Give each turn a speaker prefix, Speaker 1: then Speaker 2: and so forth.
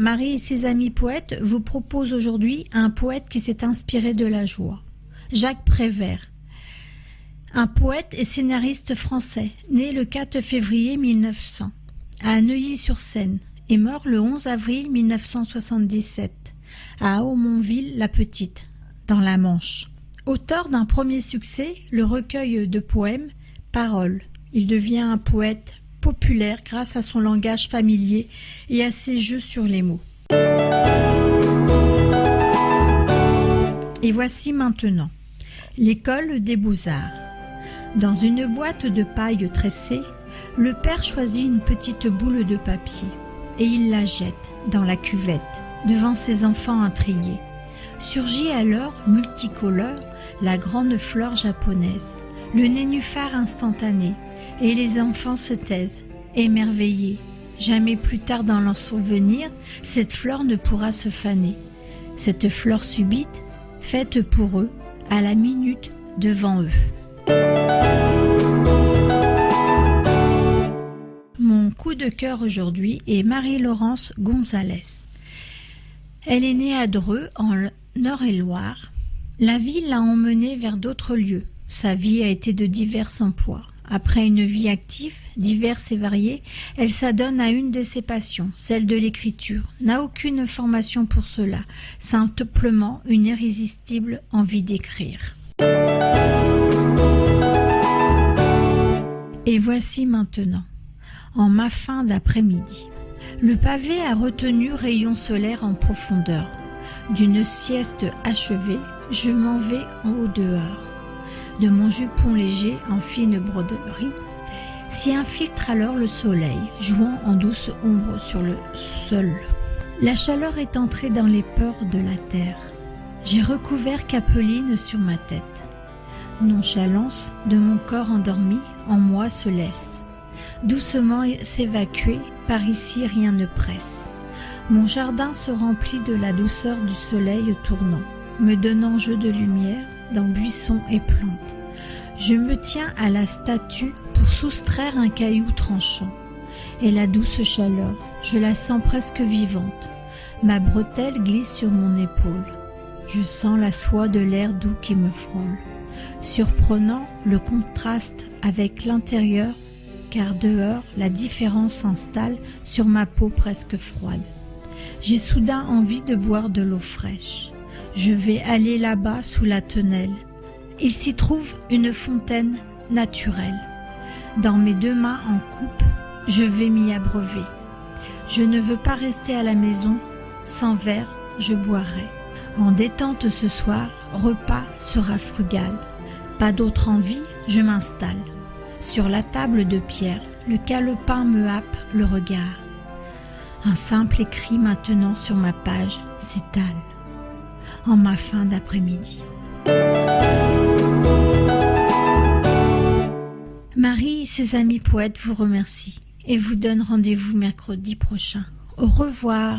Speaker 1: Marie et ses amis poètes vous proposent aujourd'hui un poète qui s'est inspiré de la joie. Jacques Prévert, un poète et scénariste français, né le 4 février 1900 à Neuilly-sur-Seine et mort le 11 avril 1977 à Aumonville-la-Petite, dans la Manche. Auteur d'un premier succès, le recueil de poèmes « Paroles », il devient un poète populaire grâce à son langage familier et à ses jeux sur les mots. Et voici maintenant l'école des beaux-arts. Dans une boîte de paille tressée, le père choisit une petite boule de papier et il la jette dans la cuvette devant ses enfants intrigués. Surgit alors, multicolore, la grande fleur japonaise, le nénuphar instantané, et les enfants se taisent, émerveillés. Jamais plus tard dans leur souvenir, cette fleur ne pourra se faner. Cette fleur subite, faite pour eux, à la minute devant eux. Mon coup de cœur aujourd'hui est Marie-Laurence Gonzalez. Elle est née à Dreux, en Eure-et-Loir. La vie l'a emmenée vers d'autres lieux. Sa vie a été de divers emplois. Après une vie active, diverse et variée, elle s'adonne à une de ses passions, celle de l'écriture. N'a aucune formation pour cela, simplement une irrésistible envie d'écrire. Et voici maintenant, en ma fin d'après-midi, le pavé a retenu rayon solaire en profondeur. D'une sieste achevée, je m'en vais en haut dehors. De mon jupon léger en fine broderie, s'y infiltre alors le soleil, jouant en douce ombre sur le sol. La chaleur est entrée dans les pores de la terre. J'ai recouvert capeline sur ma tête. Nonchalance de mon corps endormi en moi se laisse doucement s'évacuer, par ici rien ne presse. Mon jardin se remplit de la douceur du soleil tournant, me donnant jeu de lumière dans buissons et plantes. Je me tiens à la statue pour soustraire un caillou tranchant. Et la douce chaleur, je la sens presque vivante. Ma bretelle glisse sur mon épaule. Je sens la soie de l'air doux qui me frôle. Surprenant le contraste avec l'intérieur, car dehors la différence s'installe sur ma peau presque froide. J'ai soudain envie de boire de l'eau fraîche. Je vais aller là-bas sous la tonnelle. Il s'y trouve une fontaine naturelle. Dans mes deux mains en coupe, je vais m'y abreuver. Je ne veux pas rester à la maison, sans verre, je boirai. En détente ce soir, repas sera frugal. Pas d'autre envie, je m'installe. Sur la table de pierre, le calepin me happe le regard. Un simple écrit maintenant sur ma page s'étale. En ma fin d'après-midi. Marie et ses amis poètes vous remercient et vous donnent rendez-vous mercredi prochain. Au revoir.